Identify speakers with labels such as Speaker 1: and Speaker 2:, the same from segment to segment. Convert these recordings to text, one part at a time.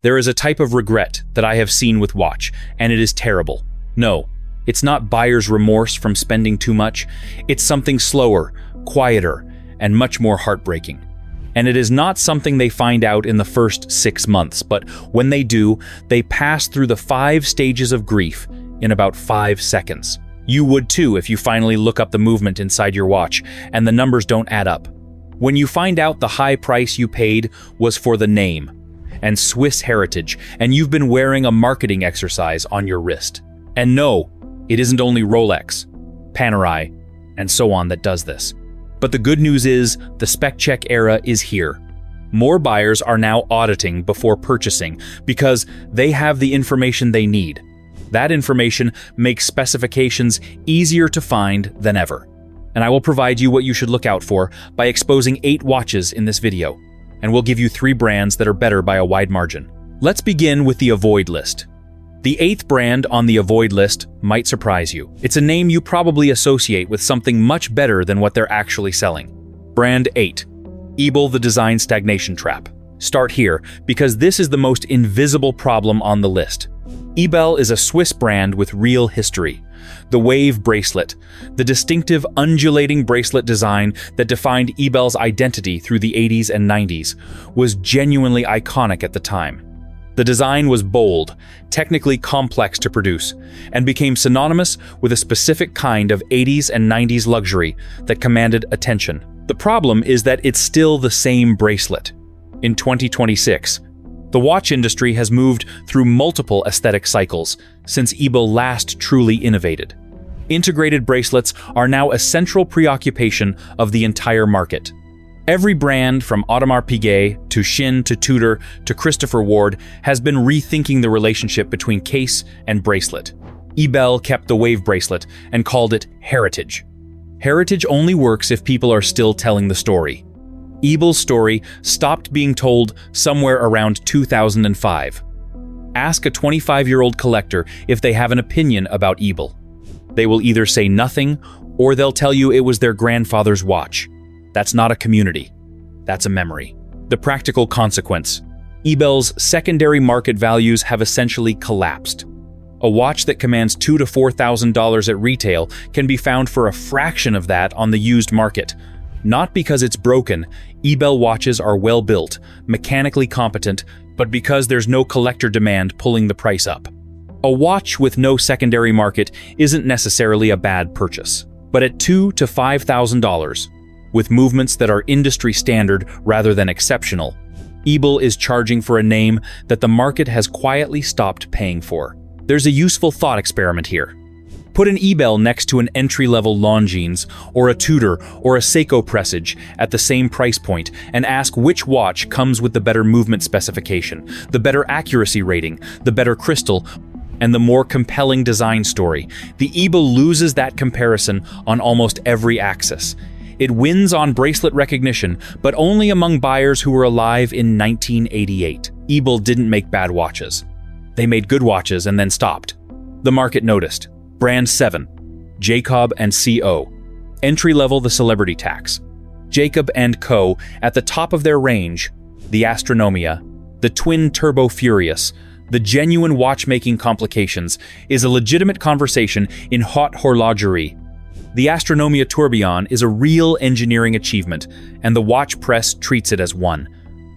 Speaker 1: There is a type of regret that I have seen with watch, and it is terrible. No, it's not buyer's remorse from spending too much. It's something slower, quieter, and much more heartbreaking. And it is not something they find out in the first 6 months, but when they do, they pass through the 5 stages of grief in about 5 seconds. You would too if you finally look up the movement inside your watch and the numbers don't add up. When you find out the high price you paid was for the name and Swiss heritage, and you've been wearing a marketing exercise on your wrist. And no, it isn't only Rolex, Panerai, and so on that does this. But the good news is the spec-check era is here. More buyers are now auditing before purchasing because they have the information they need. That information makes specifications easier to find than ever. And I will provide you what you should look out for by exposing 8 watches in this video. And we'll give you 3 brands that are better by a wide margin. Let's begin with the Avoid list. The 8th brand on the Avoid list might surprise you. It's a name you probably associate with something much better than what they're actually selling. Brand 8. Ebel the Design Stagnation Trap. Start here, because this is the most invisible problem on the list. Ebel is a Swiss brand with real history. The Wave bracelet, the distinctive undulating bracelet design that defined Ebel's identity through the 80s and 90s, was genuinely iconic at the time. The design was bold, technically complex to produce, and became synonymous with a specific kind of 80s and 90s luxury that commanded attention. The problem is that it's still the same bracelet. In 2026, the watch industry has moved through multiple aesthetic cycles since Ebel last truly innovated. Integrated bracelets are now a central preoccupation of the entire market. Every brand, from Audemars Piguet to Shin to Tudor to Christopher Ward, has been rethinking the relationship between case and bracelet. Ebel kept the Wave bracelet and called it heritage. Heritage only works if people are still telling the story. Ebel's story stopped being told somewhere around 2005. Ask a 25-year-old collector if they have an opinion about Ebel. They will either say nothing, or they'll tell you it was their grandfather's watch. That's not a community. That's a memory. The practical consequence: Ebel's secondary market values have essentially collapsed. A watch that commands $2,000 to $4,000 at retail can be found for a fraction of that on the used market. Not because it's broken. Ebel watches are well built, mechanically competent, but because there's no collector demand pulling the price up. A watch with no secondary market isn't necessarily a bad purchase, but at $2,000 to $5,000, with movements that are industry standard rather than exceptional, Ebel is charging for a name that the market has quietly stopped paying for. There's a useful thought experiment here. Put an Ebel next to an entry-level Longines, or a Tudor, or a Seiko Presage at the same price point, and ask which watch comes with the better movement specification, the better accuracy rating, the better crystal, and the more compelling design story. The Ebel loses that comparison on almost every axis. It wins on bracelet recognition, but only among buyers who were alive in 1988. Ebel didn't make bad watches. They made good watches and then stopped. The market noticed. Brand 7. Jacob & Co. Entry-level the celebrity tax. Jacob & Co. at the top of their range, the Astronomia, the Twin Turbo Furious, the genuine watchmaking complications, is a legitimate conversation in haute horlogerie. The Astronomia Tourbillon is a real engineering achievement, and the watch press treats it as one.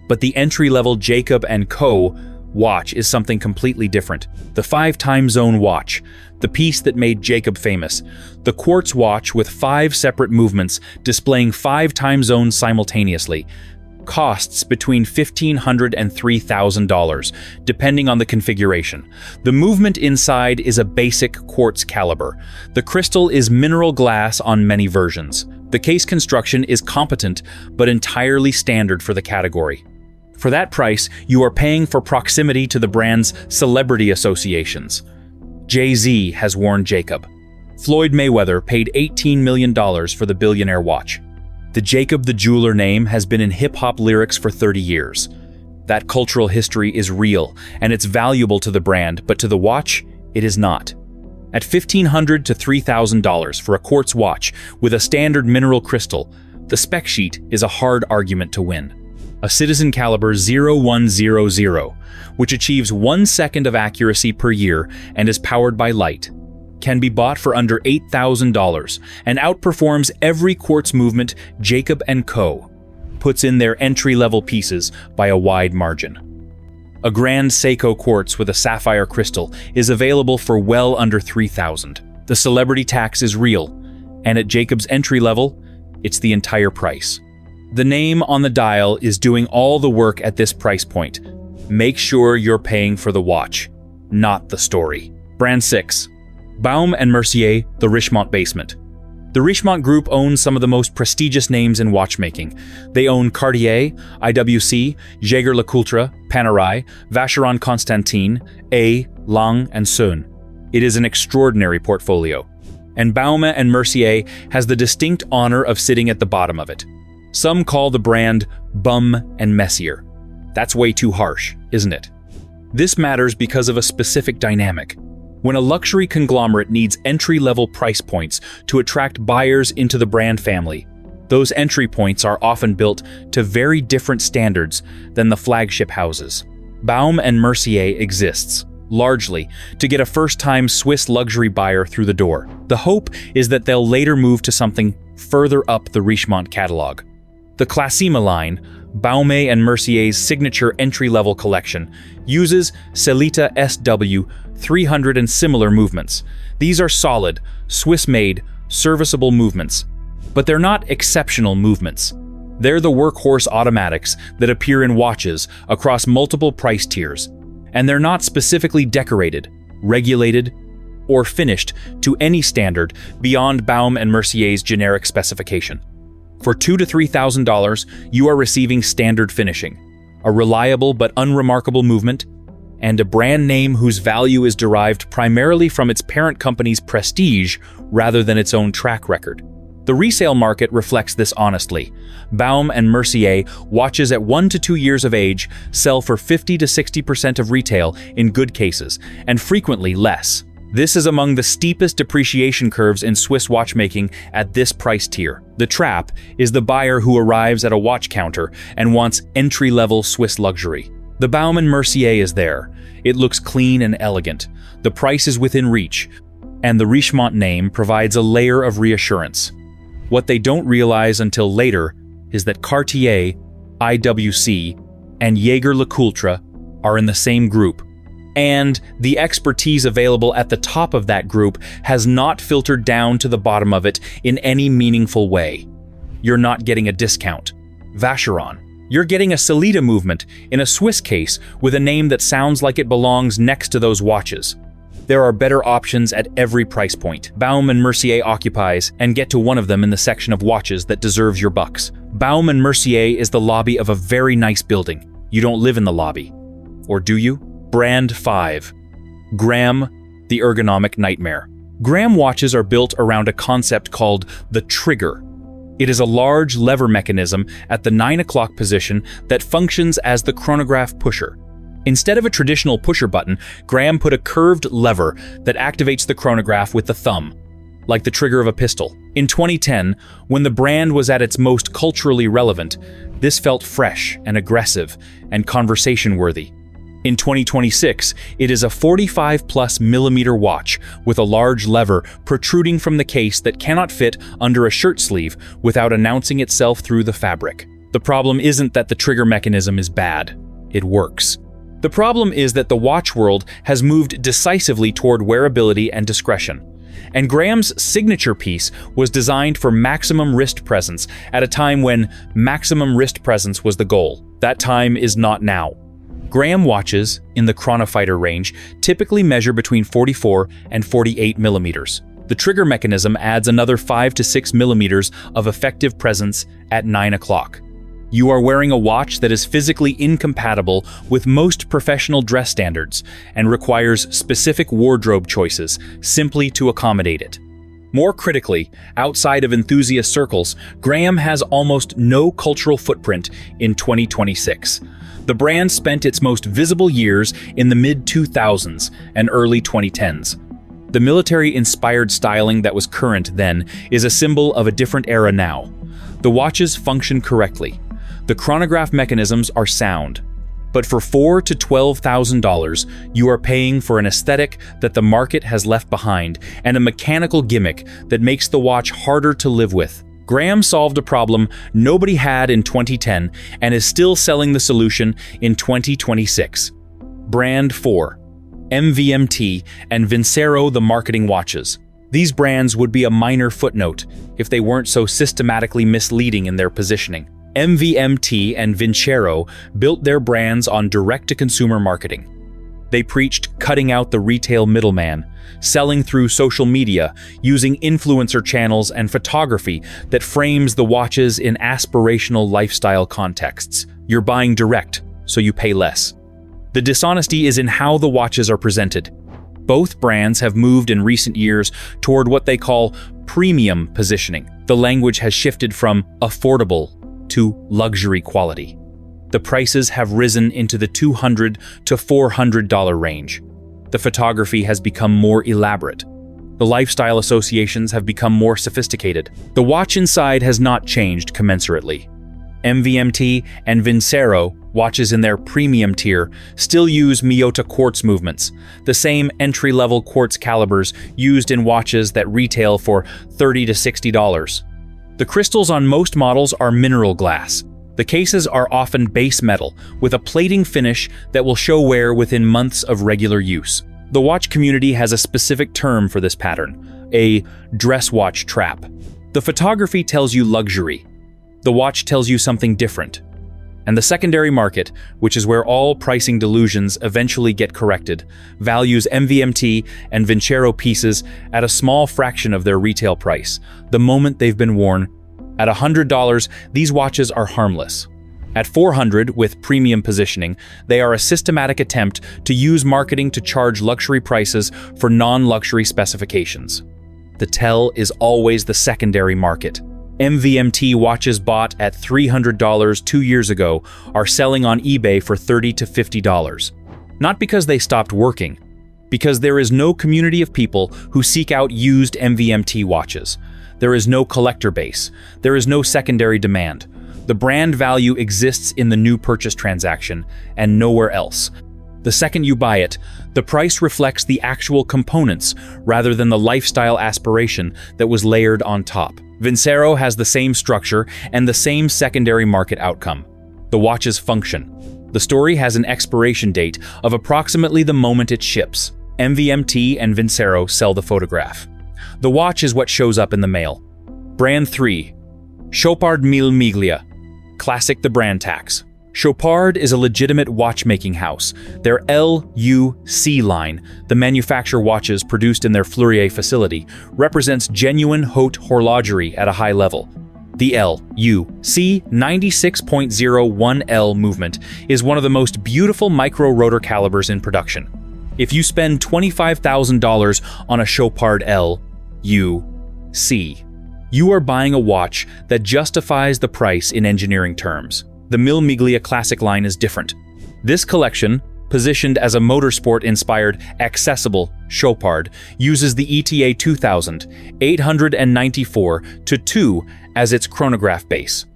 Speaker 1: But the entry-level Jacob & Co. watch is something completely different. The 5 time zone watch, the piece that made Jacob famous. The quartz watch with 5 separate movements displaying 5 time zones simultaneously. Costs between $1,500 and $3,000, depending on the configuration. The movement inside is a basic quartz caliber. The crystal is mineral glass on many versions. The case construction is competent, but entirely standard for the category. For that price, you are paying for proximity to the brand's celebrity associations. Jay-Z has worn Jacob. Floyd Mayweather paid $18 million for the billionaire watch. The Jacob the Jeweler name has been in hip-hop lyrics for 30 years. That cultural history is real, and it's valuable to the brand, but to the watch, it is not. At $1,500 to $3,000 for a quartz watch with a standard mineral crystal, the spec sheet is a hard argument to win. a Citizen Caliber 0100, which achieves 1 second of accuracy per year and is powered by light. Can be bought for under $8,000 and outperforms every quartz movement Jacob & Co. puts in their entry-level pieces by a wide margin. A Grand Seiko quartz with a sapphire crystal is available for well under $3,000. The celebrity tax is real, and at Jacob's entry level, it's the entire price. The name on the dial is doing all the work at this price point. Make sure you're paying for the watch, not the story. Brand 6. Baume & Mercier, the Richemont basement. The Richemont Group owns some of the most prestigious names in watchmaking. They own Cartier, IWC, Jaeger-LeCoultre, Panerai, Vacheron Constantin, A, Lang & Son. It is an extraordinary portfolio. And Baume & Mercier has the distinct honor of sitting at the bottom of it. Some call the brand Bum and Messier. That's way too harsh, isn't it? This matters because of a specific dynamic. When a luxury conglomerate needs entry-level price points to attract buyers into the brand family, those entry points are often built to very different standards than the flagship houses. Baume & Mercier exists, largely, to get a first-time Swiss luxury buyer through the door. The hope is that they'll later move to something further up the Richemont catalog. The Classima line, Baume & Mercier's signature entry-level collection, uses Sellita SW300 and similar movements. These are solid, Swiss-made, serviceable movements. But they're not exceptional movements. They're the workhorse automatics that appear in watches across multiple price tiers. And they're not specifically decorated, regulated, or finished to any standard beyond Baume & Mercier's generic specification. For $2,000 to $3,000, you are receiving standard finishing, a reliable but unremarkable movement, and a brand name whose value is derived primarily from its parent company's prestige rather than its own track record. The resale market reflects this honestly. Baume & Mercier watches at 1 to 2 years of age sell for 50 to 60% of retail in good cases, and frequently less. This is among the steepest depreciation curves in Swiss watchmaking at this price tier. The trap is the buyer who arrives at a watch counter and wants entry-level Swiss luxury. The Baume & Mercier is there. It looks clean and elegant. The price is within reach, and the Richemont name provides a layer of reassurance. What they don't realize until later is that Cartier, IWC, and Jaeger-LeCoultre are in the same group. And the expertise available at the top of that group has not filtered down to the bottom of it in any meaningful way. You're not getting a discount. Vacheron. You're getting a Sellita movement in a Swiss case with a name that sounds like it belongs next to those watches. There are better options at every price point. Baume & Mercier occupies, and get to one of them in the section of watches that deserves your bucks. Baume & Mercier is the lobby of a very nice building. You don't live in the lobby. Or do you? Brand 5. Graham, the ergonomic nightmare. Graham watches are built around a concept called the trigger. It is a large lever mechanism at the 9 o'clock position that functions as the chronograph pusher. Instead of a traditional pusher button, Graham put a curved lever that activates the chronograph with the thumb, like the trigger of a pistol. In 2010, when the brand was at its most culturally relevant, this felt fresh and aggressive and conversation-worthy. In 2026, it is a 45+ millimeter watch with a large lever protruding from the case that cannot fit under a shirt sleeve without announcing itself through the fabric. The problem isn't that the trigger mechanism is bad. It works. The problem is that the watch world has moved decisively toward wearability and discretion. And Graham's signature piece was designed for maximum wrist presence at a time when maximum wrist presence was the goal. That time is not now. Graham watches, in the Chronofighter range, typically measure between 44 and 48 millimeters. The trigger mechanism adds another 5 to 6 millimeters of effective presence at 9 o'clock. You are wearing a watch that is physically incompatible with most professional dress standards and requires specific wardrobe choices simply to accommodate it. More critically, outside of enthusiast circles, Graham has almost no cultural footprint in 2026. The brand spent its most visible years in the mid-2000s and early 2010s. The military-inspired styling that was current then is a symbol of a different era now. The watches function correctly. The chronograph mechanisms are sound, but for $4,000 to $12,000, you are paying for an aesthetic that the market has left behind and a mechanical gimmick that makes the watch harder to live with. Graham solved a problem nobody had in 2010 and is still selling the solution in 2026. Brand 4. MVMT and Vincero the marketing watches. These brands would be a minor footnote if they weren't so systematically misleading in their positioning. MVMT and Vincero built their brands on direct-to-consumer marketing. They preached cutting out the retail middleman, selling through social media, using influencer channels and photography that frames the watches in aspirational lifestyle contexts. You're buying direct, so you pay less. The dishonesty is in how the watches are presented. Both brands have moved in recent years toward what they call premium positioning. The language has shifted from affordable to luxury quality. The prices have risen into the $200 to $400 range. The photography has become more elaborate. The lifestyle associations have become more sophisticated. The watch inside has not changed commensurately. MVMT and Vincero, watches in their premium tier, still use Miyota quartz movements, the same entry-level quartz calibers used in watches that retail for $30 to $60. The crystals on most models are mineral glass. The cases are often base metal, with a plating finish that will show wear within months of regular use. The watch community has a specific term for this pattern, a dress watch trap. The photography tells you luxury. The watch tells you something different. And the secondary market, which is where all pricing delusions eventually get corrected, values MVMT and Vincero pieces at a small fraction of their retail price, the moment they've been worn. At $100, these watches are harmless. At $400, with premium positioning, they are a systematic attempt to use marketing to charge luxury prices for non-luxury specifications. The tell is always the secondary market. MVMT watches bought at $300 2 years ago are selling on eBay for $30 to $50. Not because they stopped working, because there is no community of people who seek out used MVMT watches. There is no collector base. There is no secondary demand. The brand value exists in the new purchase transaction and nowhere else. The second you buy it, the price reflects the actual components rather than the lifestyle aspiration that was layered on top. Vincero has the same structure and the same secondary market outcome. The watch's function. The story has an expiration date of approximately the moment it ships. MVMT and Vincero sell the photograph. The watch is what shows up in the mail. Brand 3. Chopard Mille Miglia. Classic the brand tax. Chopard is a legitimate watchmaking house. Their LUC line, the manufacture watches produced in their Fleurier facility, represents genuine haute horlogerie at a high level. The LUC 96.01L movement is one of the most beautiful micro-rotor calibers in production. If you spend $25,000 on a Chopard LUC, you are buying a watch that justifies the price in engineering terms. The Mille Miglia Classic line is different. This collection, positioned as a motorsport-inspired, accessible Chopard, uses the ETA 2000 894-2 as its chronograph base.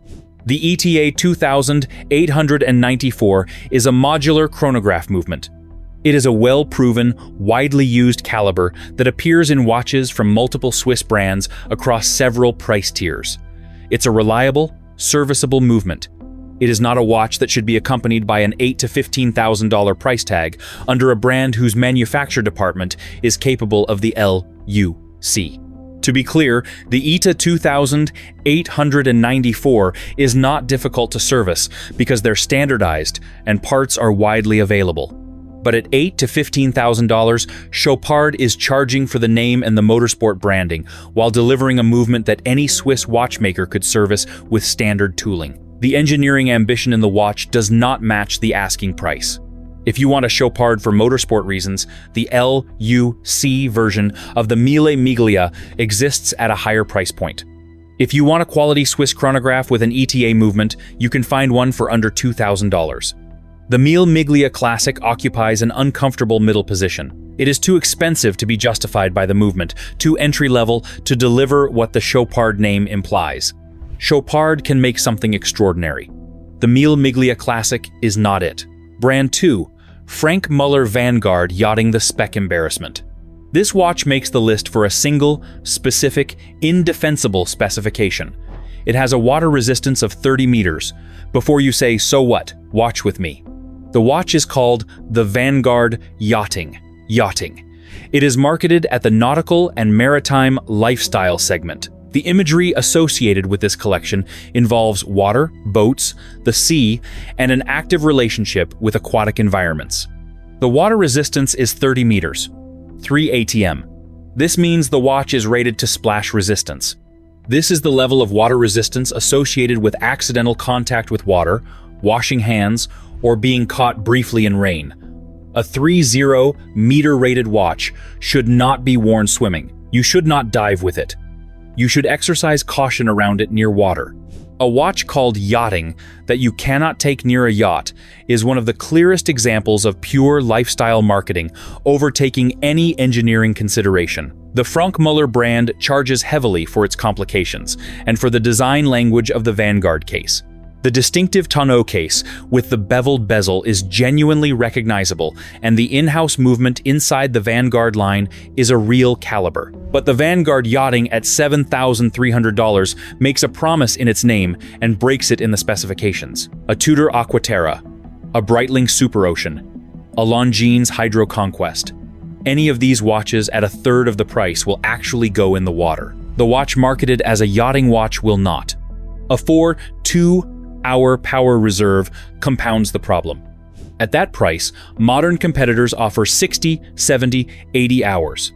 Speaker 1: The ETA 2000 894 is a modular chronograph movement. It is a well-proven, widely used caliber that appears in watches from multiple Swiss brands across several price tiers. It's a reliable, serviceable movement. It is not a watch that should be accompanied by an $8,000 to $15,000 price tag under a brand whose manufacture department is capable of the LUC. To be clear, the ETA 2000 894 is not difficult to service because they're standardized and parts are widely available. But at $8,000 to $15,000, Chopard is charging for the name and the motorsport branding while delivering a movement that any Swiss watchmaker could service with standard tooling. The engineering ambition in the watch does not match the asking price. If you want a Chopard for motorsport reasons, the LUC version of the Mille Miglia exists at a higher price point. If you want a quality Swiss chronograph with an ETA movement, you can find one for under $2,000. The Mille Miglia Classic occupies an uncomfortable middle position. It is too expensive to be justified by the movement, too entry-level to deliver what the Chopard name implies. Chopard can make something extraordinary. The Mille Miglia Classic is not it. Brand 2, Frank Muller Vanguard Yachting the Spec Embarrassment. This watch makes the list for a single, specific, indefensible specification. It has a water resistance of 30 meters. Before you say, so what, watch with me. The watch is called the Vanguard Yachting. It is marketed at the nautical and maritime lifestyle segment. The imagery associated with this collection involves water, boats, the sea, and an active relationship with aquatic environments. The water resistance is 30 meters, 3 ATM. This means the watch is rated to splash resistance. This is the level of water resistance associated with accidental contact with water, washing hands, or being caught briefly in rain. A 30 meter rated watch should not be worn swimming. You should not dive with it. You should exercise caution around it near water. A watch called yachting that you cannot take near a yacht is one of the clearest examples of pure lifestyle marketing overtaking any engineering consideration. The Frank Muller brand charges heavily for its complications and for the design language of the Vanguard case. The distinctive tonneau case with the beveled bezel is genuinely recognizable, and the in-house movement inside the Vanguard line is a real caliber. But the Vanguard Yachting at $7,300 makes a promise in its name and breaks it in the specifications. A Tudor Aquaterra, a Breitling Super Ocean, a Longines Hydro Conquest. Any of these watches at a third of the price will actually go in the water. The watch marketed as a yachting watch will not. A 2-hour power reserve compounds the problem. At that price, modern competitors offer 60, 70, 80 hours.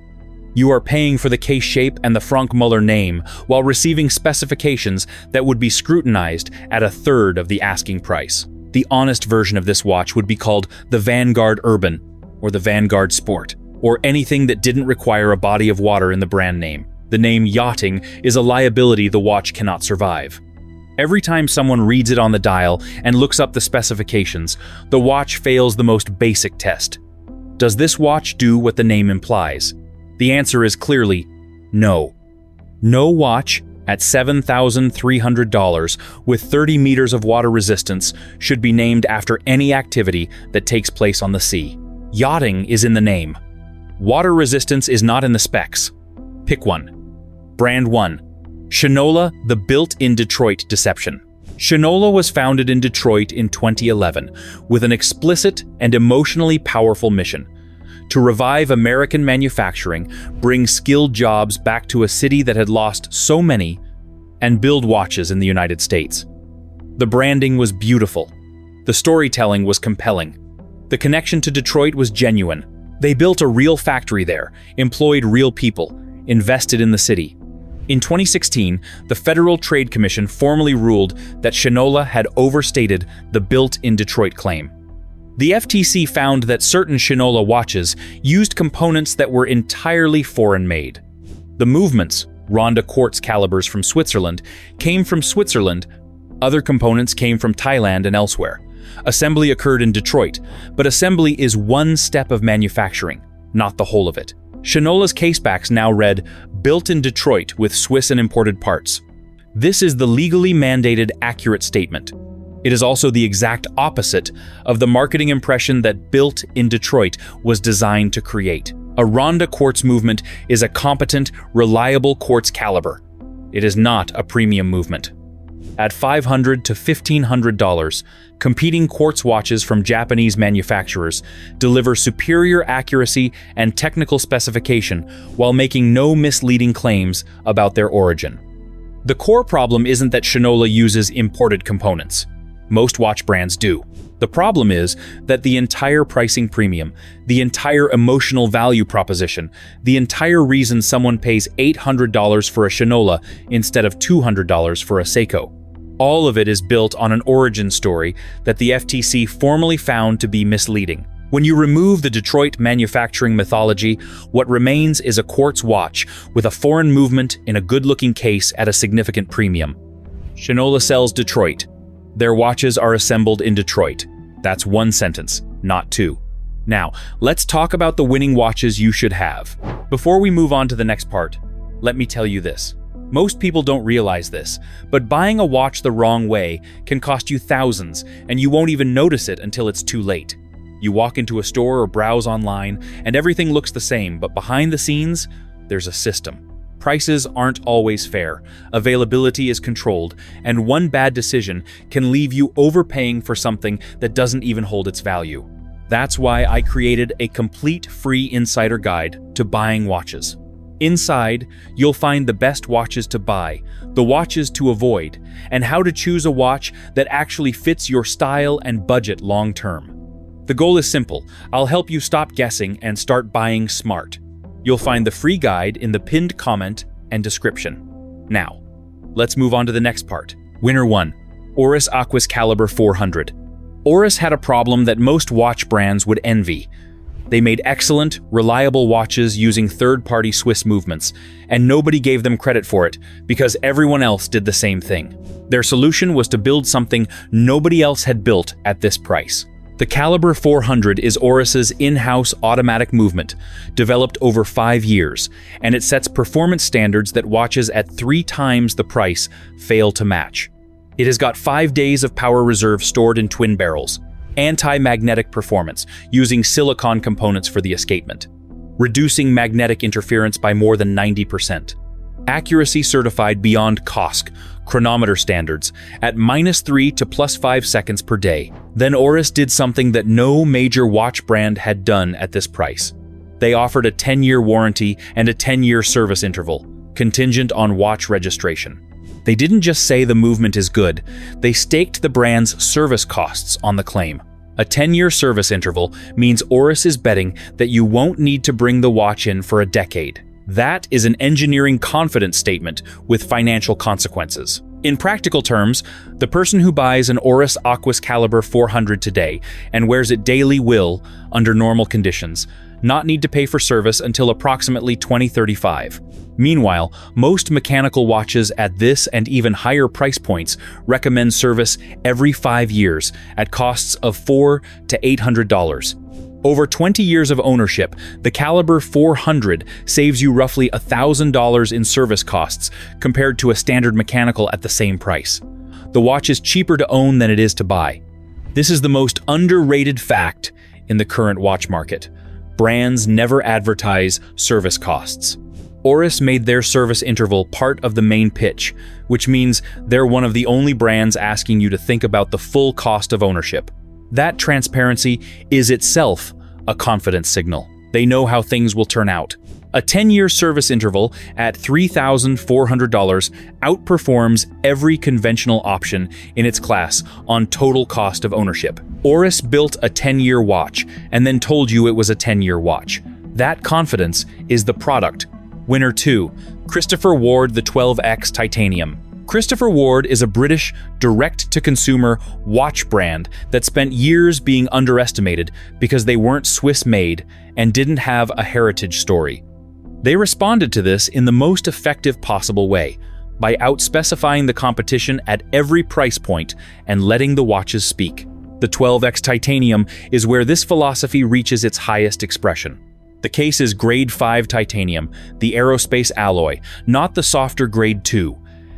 Speaker 1: You are paying for the case shape and the Frank Muller name while receiving specifications that would be scrutinized at a third of the asking price. The honest version of this watch would be called the Vanguard Urban or the Vanguard Sport, or anything that didn't require a body of water in the brand name. The name yachting is a liability the watch cannot survive. Every time someone reads it on the dial and looks up the specifications, the watch fails the most basic test. Does this watch do what the name implies? The answer is clearly no. No watch at $7,300 with 30 meters of water resistance should be named after any activity that takes place on the sea. Yachting is in the name. Water resistance is not in the specs. Pick one. Brand 1. Shinola, the built-in-Detroit deception. Shinola was founded in Detroit in 2011 with an explicit and emotionally powerful mission: to revive American manufacturing, bring skilled jobs back to a city that had lost so many, and build watches in the United States. The branding was beautiful. The storytelling was compelling. The connection to Detroit was genuine. They built a real factory there, employed real people, invested in the city. In 2016, the Federal Trade Commission formally ruled that Shinola had overstated the built-in-Detroit claim. The FTC found that certain Shinola watches used components that were entirely foreign-made. The movements, Ronda quartz calibers from Switzerland, came from Switzerland. Other components came from Thailand and elsewhere. Assembly occurred in Detroit, but assembly is one step of manufacturing, not the whole of it. Shinola's casebacks now read, "Built in Detroit with Swiss and imported parts." This is the legally mandated accurate statement. It is also the exact opposite of the marketing impression that Built in Detroit was designed to create. A Ronda quartz movement is a competent, reliable quartz caliber. It is not a premium movement. At $500 to $1,500, competing quartz watches from Japanese manufacturers deliver superior accuracy and technical specification while making no misleading claims about their origin. The core problem isn't that Shinola uses imported components. Most watch brands do. The problem is that the entire pricing premium, the entire emotional value proposition, the entire reason someone pays $800 for a Shinola instead of $200 for a Seiko, all of it is built on an origin story that the FTC formally found to be misleading. When you remove the Detroit manufacturing mythology, what remains is a quartz watch with a foreign movement in a good-looking case at a significant premium. Shinola sells Detroit. Their watches are assembled in Detroit. That's one sentence, not two. Now, let's talk about the winning watches you should have. Before we move on to the next part, let me tell you this. Most people don't realize this, but buying a watch the wrong way can cost you thousands, and you won't even notice it until it's too late. You walk into a store or browse online, and everything looks the same, but behind the scenes, there's a system. Prices aren't always fair, availability is controlled, and one bad decision can leave you overpaying for something that doesn't even hold its value. That's why I created a complete free insider guide to buying watches. Inside, you'll find the best watches to buy, the watches to avoid, and how to choose a watch that actually fits your style and budget long-term. The goal is simple. I'll help you stop guessing and start buying smart. You'll find the free guide in the pinned comment and description. Now, let's move on to the next part. Winner 1. Oris Aquis Caliber 400. Oris had a problem that most watch brands would envy. They made excellent, reliable watches using third-party Swiss movements, and nobody gave them credit for it because everyone else did the same thing. Their solution was to build something nobody else had built at this price. The Caliber 400 is Oris's in-house automatic movement, developed over 5 years, and it sets performance standards that watches at 3 times the price fail to match. It has got 5 days of power reserve stored in twin barrels, anti-magnetic performance, using silicon components for the escapement, reducing magnetic interference by more than 90%. Accuracy certified beyond COSC chronometer standards at -3 to +5 seconds per day. Then Oris did something that no major watch brand had done at this price. They offered a 10-year warranty and a 10-year service interval, contingent on watch registration. They didn't just say the movement is good, they staked the brand's service costs on the claim. A 10-year service interval means Oris is betting that you won't need to bring the watch in for a decade. That is an engineering confidence statement with financial consequences. In practical terms, the person who buys an Oris Aquis Caliber 400 today and wears it daily will, under normal conditions, not need to pay for service until approximately 2035. Meanwhile, most mechanical watches at this and even higher price points recommend service every 5 years at costs of $400 to $800. Over 20 years of ownership, the Caliber 400 saves you roughly $1,000 in service costs compared to a standard mechanical at the same price. The watch is cheaper to own than it is to buy. This is the most underrated fact in the current watch market. Brands never advertise service costs. Oris made their service interval part of the main pitch, which means they're one of the only brands asking you to think about the full cost of ownership. That transparency is itself a confidence signal. They know how things will turn out. A 10-year service interval at $3,400 outperforms every conventional option in its class on total cost of ownership. Oris built a 10-year watch and then told you it was a 10-year watch. That confidence is the product. Winner 2. Christopher Ward the 12X Titanium. Christopher Ward is a British direct-to-consumer watch brand that spent years being underestimated because they weren't Swiss-made and didn't have a heritage story. They responded to this in the most effective possible way, by outspecifying the competition at every price point and letting the watches speak. The 12X Titanium is where this philosophy reaches its highest expression. The case is Grade 5 titanium, the aerospace alloy, not the softer Grade 2.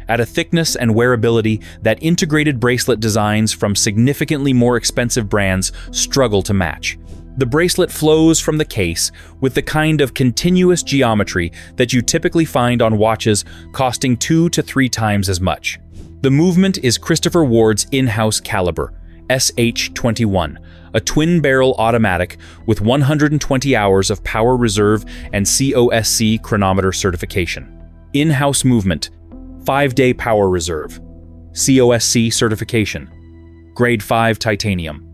Speaker 1: At a thickness and wearability that integrated bracelet designs from significantly more expensive brands struggle to match. The bracelet flows from the case with the kind of continuous geometry that you typically find on watches costing 2 to 3 times as much. The movement is Christopher Ward's in-house caliber, SH21, a twin-barrel automatic with 120 hours of power reserve and COSC chronometer certification. In-house movement, 5-day power reserve, COSC certification, Grade 5 titanium,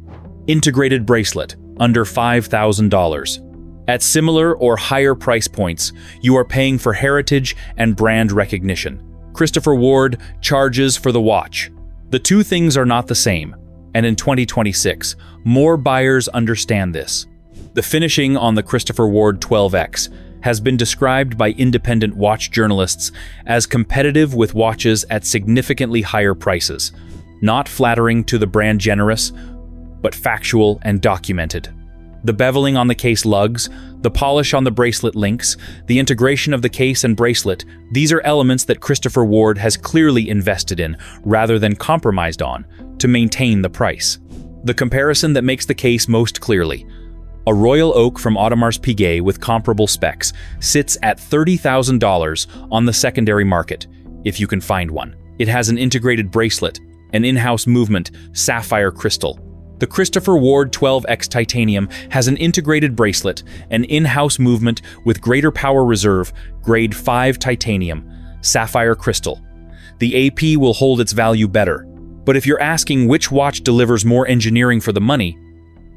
Speaker 1: integrated bracelet, under $5,000. At similar or higher price points, you are paying for heritage and brand recognition. Christopher Ward charges for the watch. The two things are not the same, and in 2026, more buyers understand this. The finishing on the Christopher Ward 12X has been described by independent watch journalists as competitive with watches at significantly higher prices, not flattering to the brand generous, but factual and documented. The beveling on the case lugs, the polish on the bracelet links, the integration of the case and bracelet, these are elements that Christopher Ward has clearly invested in, rather than compromised on, to maintain the price. The comparison that makes the case most clearly. A Royal Oak from Audemars Piguet with comparable specs sits at $30,000 on the secondary market, if you can find one. It has an integrated bracelet, an in-house movement, sapphire crystal. The Christopher Ward 12X Titanium has an integrated bracelet, an in-house movement with greater power reserve, grade 5 titanium, sapphire crystal. The AP will hold its value better. But if you're asking which watch delivers more engineering for the money,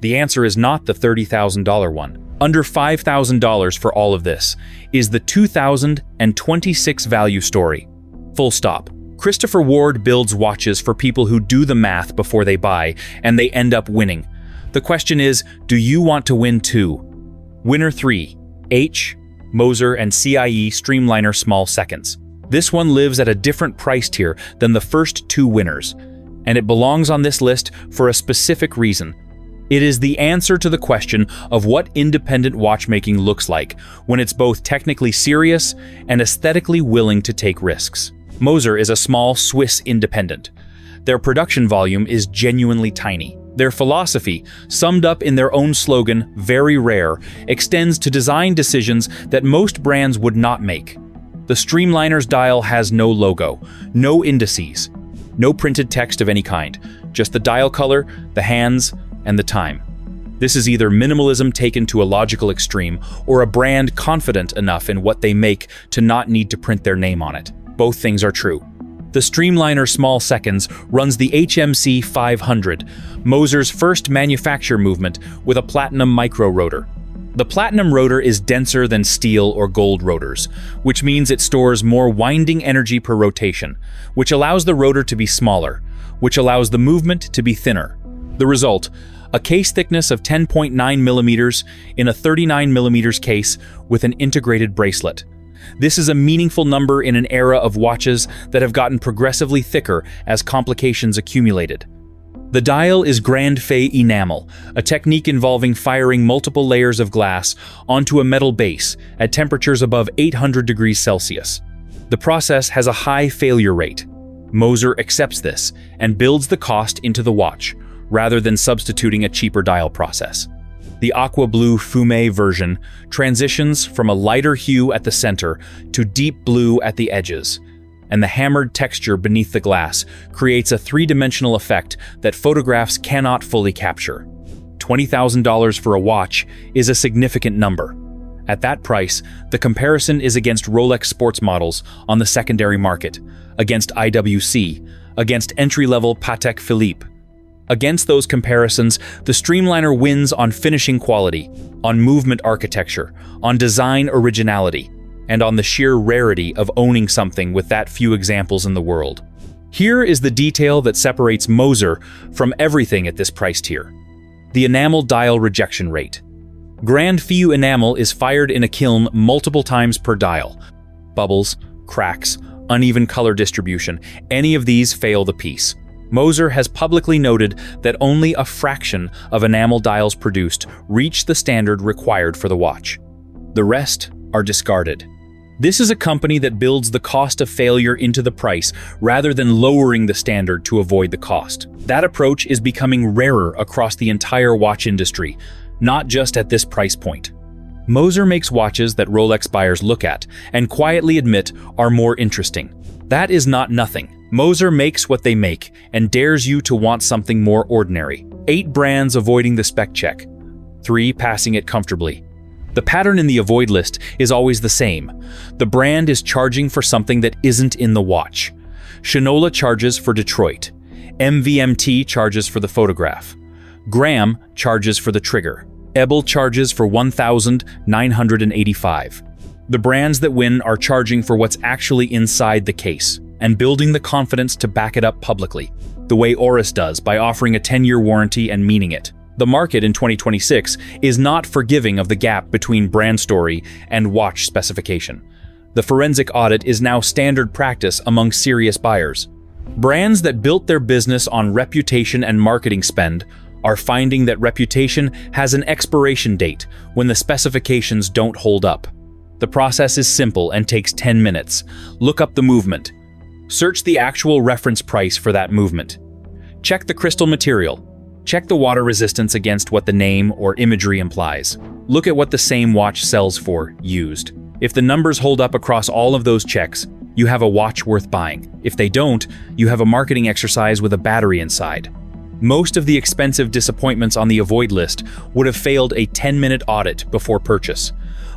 Speaker 1: the answer is not the $30,000 one. Under $5,000 for all of this is the 2026 value story. Full stop. Christopher Ward builds watches for people who do the math before they buy, and they end up winning. The question is, do you want to win too? Winner 3, H, Moser and CIE Streamliner Small Seconds. This one lives at a different price tier than the first two winners, and it belongs on this list for a specific reason. It is the answer to the question of what independent watchmaking looks like when it's both technically serious and aesthetically willing to take risks. Moser is a small Swiss independent. Their production volume is genuinely tiny. Their philosophy, summed up in their own slogan, "Very rare," extends to design decisions that most brands would not make. The Streamliner's dial has no logo, no indices, no printed text of any kind, just the dial color, the hands, and the time. This is either minimalism taken to a logical extreme or a brand confident enough in what they make to not need to print their name on it. Both things are true. The Streamliner Small Seconds runs the HMC 500, Moser's first manufacture movement with a platinum micro rotor. The platinum rotor is denser than steel or gold rotors, which means it stores more winding energy per rotation, which allows the rotor to be smaller, which allows the movement to be thinner. The result, a case thickness of 10.9 millimeters in a 39 millimeters case with an integrated bracelet. This is a meaningful number in an era of watches that have gotten progressively thicker as complications accumulated. The dial is Grand Fait enamel, a technique involving firing multiple layers of glass onto a metal base at temperatures above 800 degrees Celsius. The process has a high failure rate. Moser accepts this and builds the cost into the watch, rather than substituting a cheaper dial process. The aqua blue fumé version transitions from a lighter hue at the center to deep blue at the edges, and the hammered texture beneath the glass creates a three-dimensional effect that photographs cannot fully capture. $20,000 for a watch is a significant number. At that price, the comparison is against Rolex sports models on the secondary market, against IWC, against entry-level Patek Philippe. Against those comparisons, the Streamliner wins on finishing quality, on movement architecture, on design originality, and on the sheer rarity of owning something with that few examples in the world. Here is the detail that separates Moser from everything at this price tier. The enamel dial rejection rate. Grand Fait enamel is fired in a kiln multiple times per dial. Bubbles, cracks, uneven color distribution, any of these fail the piece. Moser has publicly noted that only a fraction of enamel dials produced reach the standard required for the watch. The rest are discarded. This is a company that builds the cost of failure into the price rather than lowering the standard to avoid the cost. That approach is becoming rarer across the entire watch industry, not just at this price point. Moser makes watches that Rolex buyers look at and quietly admit are more interesting. That is not nothing. Moser makes what they make and dares you to want something more ordinary. 8 brands avoiding the spec check, 3 passing it comfortably. The pattern in the avoid list is always the same. The brand is charging for something that isn't in the watch. Shinola charges for Detroit. MVMT charges for the photograph. Graham charges for the trigger. Ebel charges for $1,985. The brands that win are charging for what's actually inside the case and building the confidence to back it up publicly, the way Oris does by offering a 10-year warranty and meaning it. The market in 2026 is not forgiving of the gap between brand story and watch specification. The forensic audit is now standard practice among serious buyers. Brands that built their business on reputation and marketing spend are finding that reputation has an expiration date when the specifications don't hold up. The process is simple and takes 10 minutes. Look up the movement. Search the actual reference price for that movement. Check the crystal material. Check the water resistance against what the name or imagery implies. Look at what the same watch sells for, used. If the numbers hold up across all of those checks, you have a watch worth buying. If they don't, you have a marketing exercise with a battery inside. Most of the expensive disappointments on the avoid list would have failed a 10-minute audit before purchase.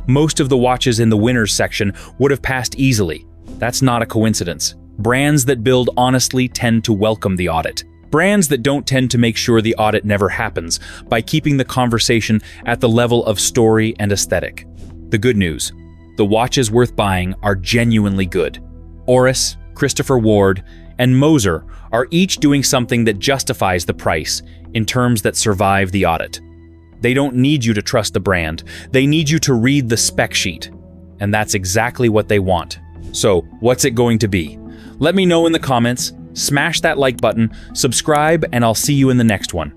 Speaker 1: Most of the watches in the winners section would have passed easily. That's not a coincidence. Brands that build honestly tend to welcome the audit. Brands that don't tend to make sure the audit never happens by keeping the conversation at the level of story and aesthetic. The good news: the watches worth buying are genuinely good. Oris, Christopher Ward, and Moser are each doing something that justifies the price in terms that survive the audit. They don't need you to trust the brand. They need you to read the spec sheet. And that's exactly what they want. So, what's it going to be? Let me know in the comments. Smash that like button, subscribe, and I'll see you in the next one.